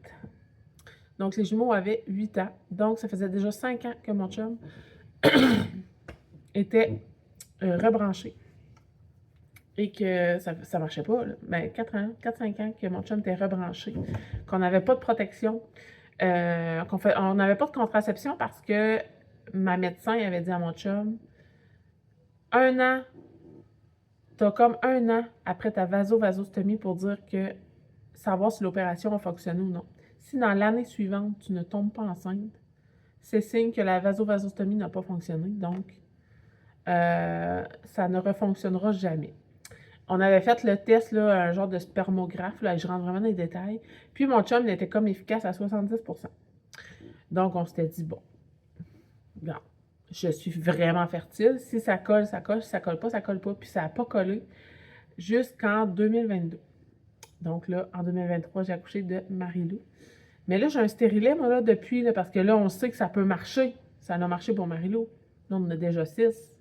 Donc, les jumeaux avaient 8 ans. Donc, ça faisait déjà 5 ans que mon chum était rebranché. Et que ça marchait pas. Là. Ben, 4-5 ans que mon chum était rebranché. Qu'on n'avait pas de protection. On n'avait pas de contraception parce que ma médecin avait dit à mon chum, 1 an, t'as comme 1 an après ta vasostomie pour dire que savoir si l'opération a fonctionné ou non. Si dans l'année suivante, tu ne tombes pas enceinte, c'est signe que la vasostomie n'a pas fonctionné. Donc, ça ne refonctionnera jamais. On avait fait le test, là, un genre de spermographe, là, je rentre vraiment dans les détails. Puis mon chum, il était comme efficace à 70%. Donc, on s'était dit, bon, regarde, je suis vraiment fertile. Si ça colle, ça colle. Si ça colle pas, ça colle pas. Puis ça n'a pas collé jusqu'en 2022. Donc là, en 2023, j'ai accouché de Marie-Lou. Mais là, j'ai un stérilet, moi, là, depuis, là, parce que là, on sait que ça peut marcher. Ça a marché pour Marie-Lou. Là, on en a déjà 6.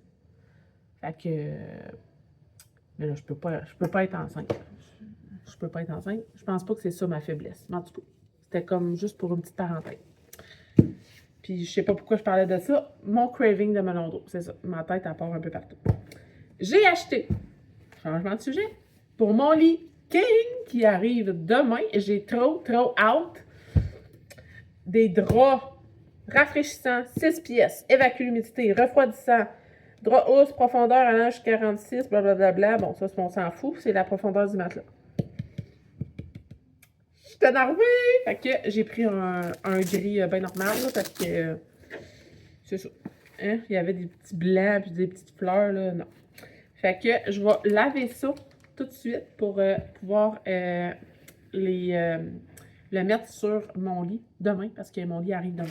Fait que... mais là, je peux pas être enceinte. Je peux pas être enceinte. Je pense pas que c'est ça ma faiblesse. Mais en tout cas, c'était comme juste pour une petite parenthèse. Puis je sais pas pourquoi je parlais de ça. Mon craving de melon d'eau, c'est ça. Ma tête, elle part un peu partout. J'ai acheté, changement de sujet, pour mon lit King qui arrive demain. J'ai trop hâte. Des draps rafraîchissants, 6 pièces, évacue l'humidité, refroidissant, drap hausse, profondeur allant jusqu'à 46, blablabla. Bon, ça, on s'en fout, c'est la profondeur du matelas. Je suis énervée! Fait que j'ai pris un gris bien normal, là, parce que c'est ça. Hein? Il y avait des petits blancs puis des petites fleurs, là, non. Fait que je vais laver ça tout de suite pour pouvoir le mettre sur mon lit demain, parce que mon lit arrive demain.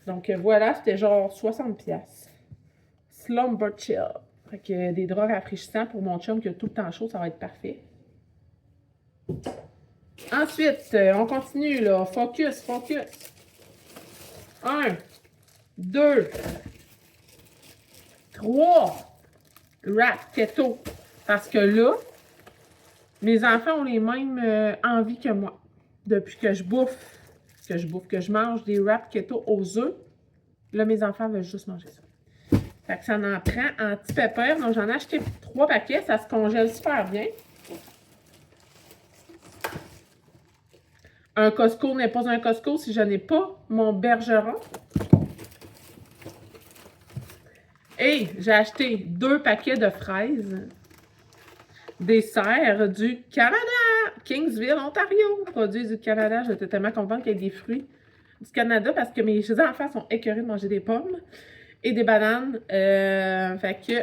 Donc voilà, c'était genre 60$. Slumber Chill. Fait que des draps rafraîchissants pour mon chum qui a tout le temps chaud, ça va être parfait. Ensuite, on continue là. Focus. 1, 2, 3. Wrap keto. Parce que là, mes enfants ont les mêmes envies que moi. Depuis que je bouffe que je bouffe, que je mange des wraps keto aux œufs. Là, mes enfants veulent juste manger ça. Fait que ça en prend en petit pépère. Donc, j'en ai acheté 3 paquets. Ça se congèle super bien. Un Costco n'est pas un Costco si je n'ai pas mon bergeron. Et j'ai acheté 2 paquets de fraises. Des serres du Canada. Kingsville, Ontario. Produit du Canada. J'étais tellement contente qu'il y ait des fruits du Canada parce que mes enfants sont écœurés de manger des pommes et des bananes. Fait que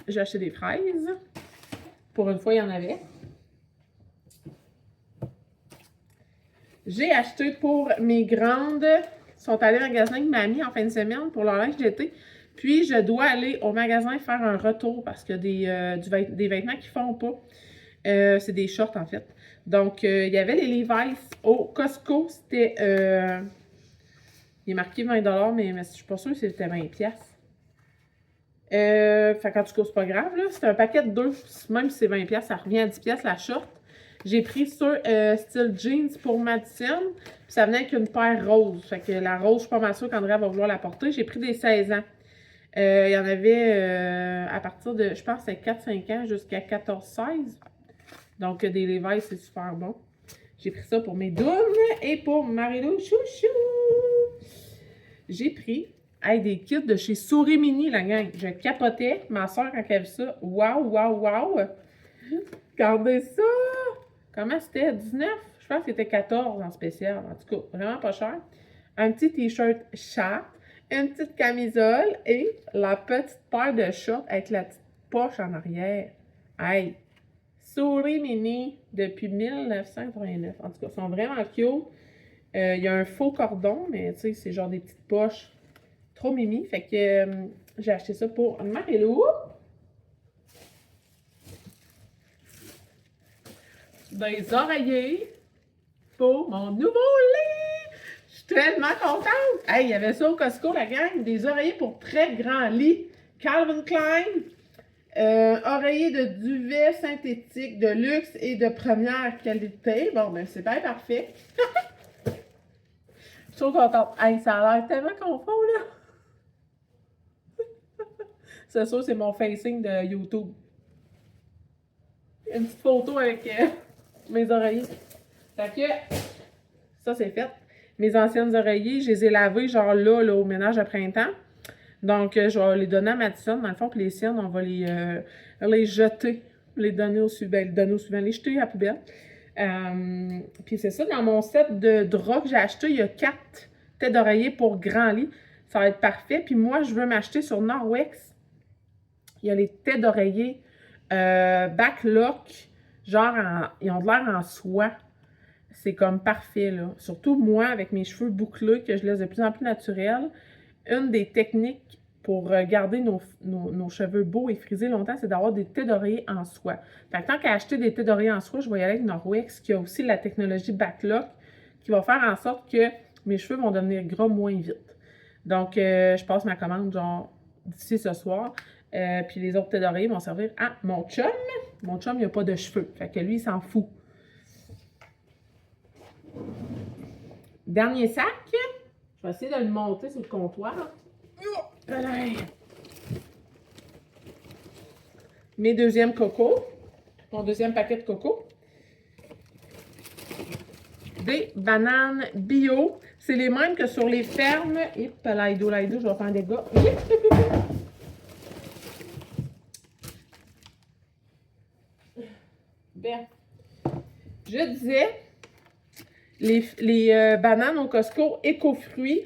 j'ai acheté des fraises. Pour une fois, il y en avait. J'ai acheté pour mes grandes. Ils sont allés au magasin avec mamie en fin de semaine pour leur linge d'été. Puis, je dois aller au magasin faire un retour parce qu'il y a des vêtements qui ne font pas. C'est des shorts, en fait. Donc, il y avait les Levi's au Costco. C'était... il est marqué 20$, mais je ne suis pas sûre que c'était 20$. Fait qu'en tout cas, c'est pas grave, là. C'est un paquet de 2. Même si c'est 20$, ça revient à 10$ la short. J'ai pris sur style jeans pour Madison. Puis ça venait avec une paire rose. Fait que la rose, je suis pas mal sûre qu'Andrea va vouloir la porter. J'ai pris des 16 ans. Il y en avait à partir de, je pense, c'est 4-5 ans jusqu'à 14-16. Donc, des Levi's, c'est super bon. J'ai pris ça pour mes dounes et pour Marilou Chouchou. J'ai pris des kits de chez Souris Mini, la gang. Je capotais. Ma soeur, quand elle a vu ça, waouh, waouh, waouh. Regardez ça. Comment c'était? 19? Je pense que c'était 14 en spécial. En tout cas, vraiment pas cher. Un petit t-shirt chat. Une petite camisole et la petite paire de shorts avec la petite poche en arrière. Hey! Souris Mini depuis 1989. En tout cas, ils sont vraiment cute. Il y a un faux cordon, mais tu sais, c'est genre des petites poches trop mimi. Fait que j'ai acheté ça pour Marilou. Des oreillers pour mon nouveau lit. Je suis tellement contente! Hey, il y avait ça au Costco, la gang. Des oreillers pour très grand lit. Calvin Klein. Oreiller de duvet synthétique de luxe et de première qualité. Bon, ben, c'est bien parfait. Je suis trop contente. Hey, ça a l'air tellement confort, là. C'est sûr, c'est mon facing de YouTube. Une petite photo avec mes oreillers. Fait que, ça, c'est fait. Mes anciennes oreillers, je les ai lavées, genre là, au ménage de printemps. Donc, je vais les donner à Madison. Dans le fond, puis les siennes, on va les jeter, les donner au suivant, les jeter à la poubelle. Puis c'est ça, dans mon set de draps que j'ai acheté, il y a 4 têtes d'oreiller pour grand lit. Ça va être parfait. Puis moi, je veux m'acheter sur Norwex. Il y a les têtes d'oreiller backlock, genre, ils ont de l'air en soie. C'est comme parfait, là. Surtout moi, avec mes cheveux bouclés, que je laisse de plus en plus naturels. Une des techniques pour garder nos cheveux beaux et frisés longtemps, c'est d'avoir des têtes d'oreiller en soie. Fait que tant qu'à acheter des têtes d'oreiller en soie, je vais y aller avec Norwex, qui a aussi la technologie backlock, qui va faire en sorte que mes cheveux vont devenir gras moins vite. Donc, je passe ma commande, genre, d'ici ce soir. Puis les autres têtes d'oreiller vont servir à mon chum. Mon chum, il n'a pas de cheveux. Fait que lui, il s'en fout. Dernier sac. Je vais essayer de le monter sur le comptoir. Mes deuxièmes cocos. Mon deuxième paquet de coco. Des bananes bio. C'est les mêmes que sur les fermes. Et laido, je vais faire des gars. Bien. Je disais, les bananes au Costco Écofruits,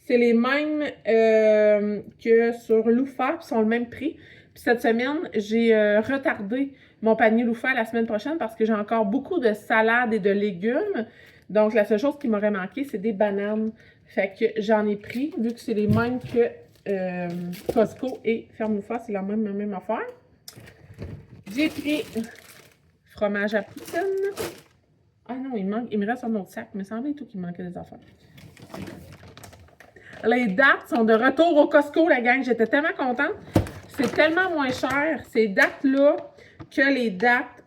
c'est les mêmes que sur Loufa, puis sont le même prix. Puis cette semaine, j'ai retardé mon panier Loufa la semaine prochaine parce que j'ai encore beaucoup de salades et de légumes. Donc, la seule chose qui m'aurait manqué, c'est des bananes. Fait que j'en ai pris, vu que c'est les mêmes que Costco et Ferme Loufa, c'est la même affaire. J'ai pris fromage à poutine. Ah non, il me reste un autre sac. Il me semblait tout qu'il me manquait des affaires. Les dates sont de retour au Costco, la gang. J'étais tellement contente. C'est tellement moins cher, ces dates-là, que les dates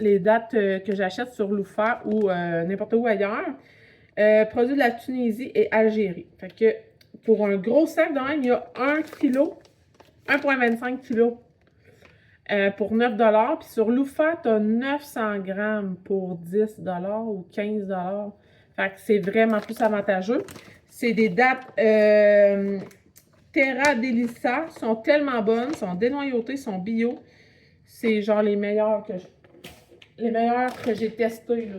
les dates que j'achète sur Loufa ou n'importe où ailleurs. Produits de la Tunisie et Algérie. Fait que pour un gros sac de même, il y a 1 kg, 1,25 kg pour 9 $. Puis sur Loufa, tu as 900 grammes pour 10 $ ou 15 $. Fait que c'est vraiment plus avantageux. C'est des dates Terra Delissa, sont tellement bonnes, sont dénoyautées, sont bio. C'est genre les meilleures que j'ai testées.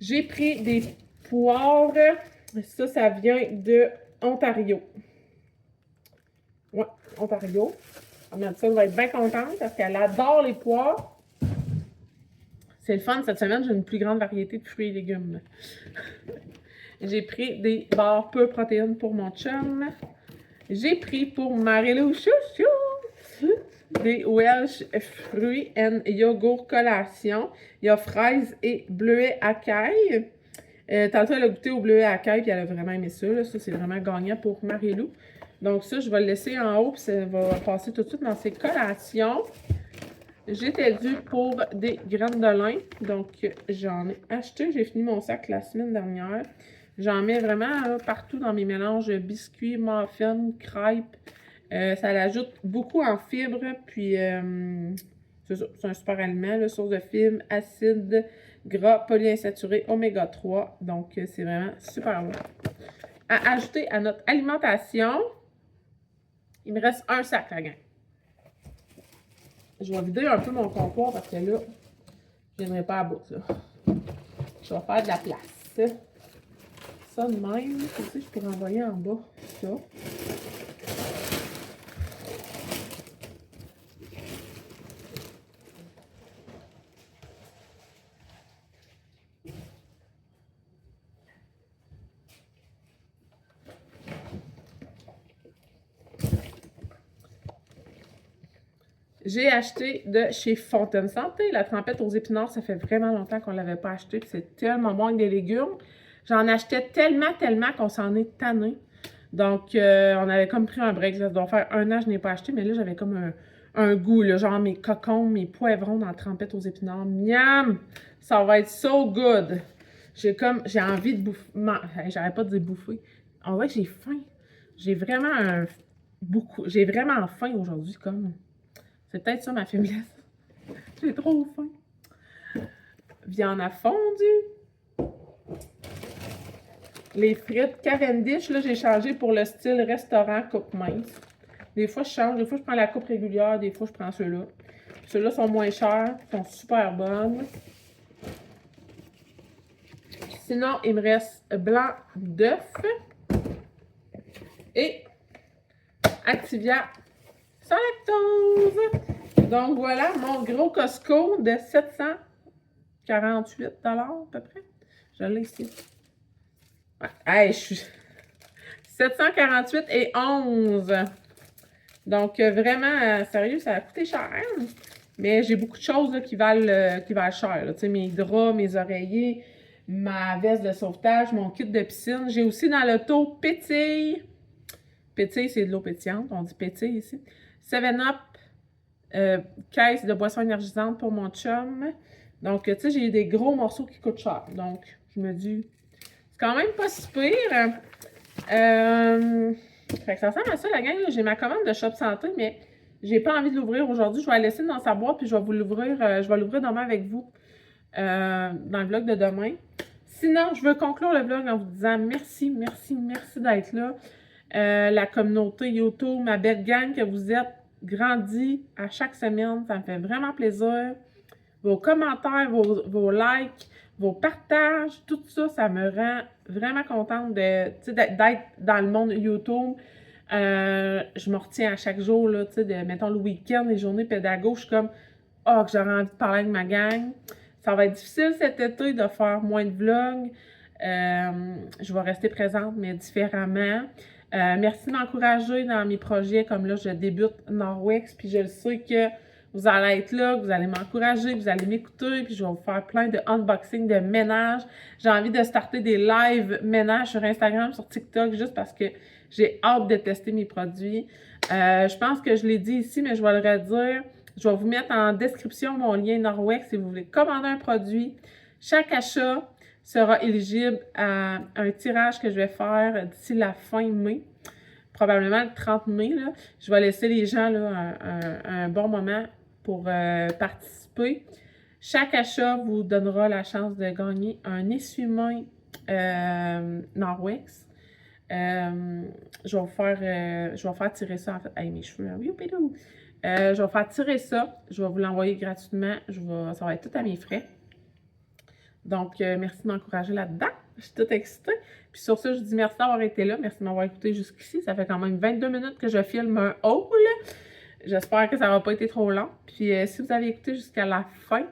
J'ai pris des poires. Ça vient de Ontario. Ouais, Ontario. Madison va être bien contente parce qu'elle adore les poires. C'est le fun, cette semaine, j'ai une plus grande variété de fruits et légumes. J'ai pris des barres peu protéines pour mon chum. J'ai pris pour Marilou Chouchou des Welsh fruits and yogourt collation. Il y a fraises et bleuets à caille. Tantôt, elle a goûté au bleuet à caille et elle a vraiment aimé ça. Là. Ça, c'est vraiment gagnant pour Marilou. Donc ça, je vais le laisser en haut puis ça va passer tout de suite dans ses collations. J'étais due pour des graines de lin. Donc, j'en ai acheté. J'ai fini mon sac la semaine dernière. J'en mets vraiment là, partout dans mes mélanges biscuits, muffins, crêpes. Ça l'ajoute beaucoup en fibres. Puis, c'est un super aliment, là, source de fibres, acides, gras, polyinsaturés, oméga 3. Donc, c'est vraiment super bon. À ajouter à notre alimentation, il me reste un sac, la gang. Je vais vider un peu mon comptoir parce que là, je ne viendrai pas à bout. Là. Je vais faire de la place. Ça de même, aussi, je pourrais envoyer en bas ça. J'ai acheté de chez Fontaine Santé la trempette aux épinards. Ça fait vraiment longtemps qu'on ne l'avait pas acheté. C'est tellement bon avec des légumes. J'en achetais tellement qu'on s'en est tanné. Donc, on avait comme pris un break. Ça doit faire 1 an que je n'ai pas acheté. Mais là, j'avais comme un goût. Là, genre mes cocons, mes poivrons dans la trempette aux épinards. Miam! Ça va être so good! J'ai envie de bouffer. J'arrête pas de dire bouffer. En vrai, j'ai faim. J'ai vraiment J'ai vraiment faim aujourd'hui, comme. C'est peut-être ça ma faiblesse. J'ai trop faim. Viande à fondue. Les frites Cavendish, là, j'ai changé pour le style restaurant coupe mince. Des fois, je change. Des fois, je prends la coupe régulière. Des fois, je prends ceux-là. Ceux-là sont moins chers. Sont super bonnes. Sinon, il me reste blanc d'œuf. Et Activia sans lactose. Donc, voilà mon gros Costco de 748 $ à peu près. Je l'ai ici. Ouais. Hey, je suis 748 et 11. Donc, vraiment, sérieux, ça a coûté cher. Mais j'ai beaucoup de choses là, qui valent cher. Tu sais, mes draps, mes oreillers, ma veste de sauvetage, mon kit de piscine. J'ai aussi dans l'auto Pétille. Pétille, c'est de l'eau pétillante. On dit Pétille ici. 7-Up. Caisse de boissons énergisantes pour mon chum. Donc, tu sais, j'ai des gros morceaux qui coûtent cher. Donc, je me dis, c'est quand même pas si pire. Fait que ça ressemble à ça, la gang. J'ai ma commande de Shop Santé, mais j'ai pas envie de l'ouvrir aujourd'hui. Je vais la laisser dans sa boîte, puis je vais vous l'ouvrir. Je vais l'ouvrir demain avec vous dans le vlog de demain. Sinon, je veux conclure le vlog en vous disant merci d'être là. La communauté YouTube, ma belle gang que vous êtes, grandit à chaque semaine. Ça me fait vraiment plaisir. Vos commentaires, vos likes, vos partages, tout ça, ça me rend vraiment contente d'être dans le monde YouTube. Je me retiens à chaque jour, là, mettons le week-end, les journées pédago, je suis comme, que j'aurais envie de parler avec ma gang. Ça va être difficile cet été de faire moins de vlogs. Je vais rester présente, mais différemment. Merci de m'encourager dans mes projets, comme là, je débute Norwex, puis je le sais que vous allez être là, que vous allez m'encourager, que vous allez m'écouter, puis je vais vous faire plein de unboxing de ménage. J'ai envie de starter des live ménage sur Instagram, sur TikTok, juste parce que j'ai hâte de tester mes produits. Je pense que je l'ai dit ici, mais je vais le redire. Je vais vous mettre en description mon lien Norwex si vous voulez commander un produit. Chaque achat sera éligible à un tirage que je vais faire d'ici la fin mai. Probablement le 30 mai. Là. Je vais laisser les gens là, un bon moment pour participer. Chaque achat vous donnera la chance de gagner un essuie-main Norwex. Je vais vous faire tirer ça en fait. Hey, mes cheveux, hein? Je vais faire tirer ça. Je vais vous l'envoyer gratuitement. Ça va être tout à mes frais. Donc, merci de m'encourager là-dedans. Je suis toute excitée. Puis sur ça, je vous dis merci d'avoir été là. Merci de m'avoir écouté jusqu'ici. Ça fait quand même 22 minutes que je filme un haul. J'espère que ça n'aura pas été trop long. Puis si vous avez écouté jusqu'à la fin,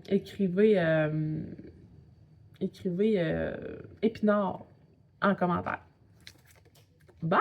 écrivez épinard en commentaire. Bye!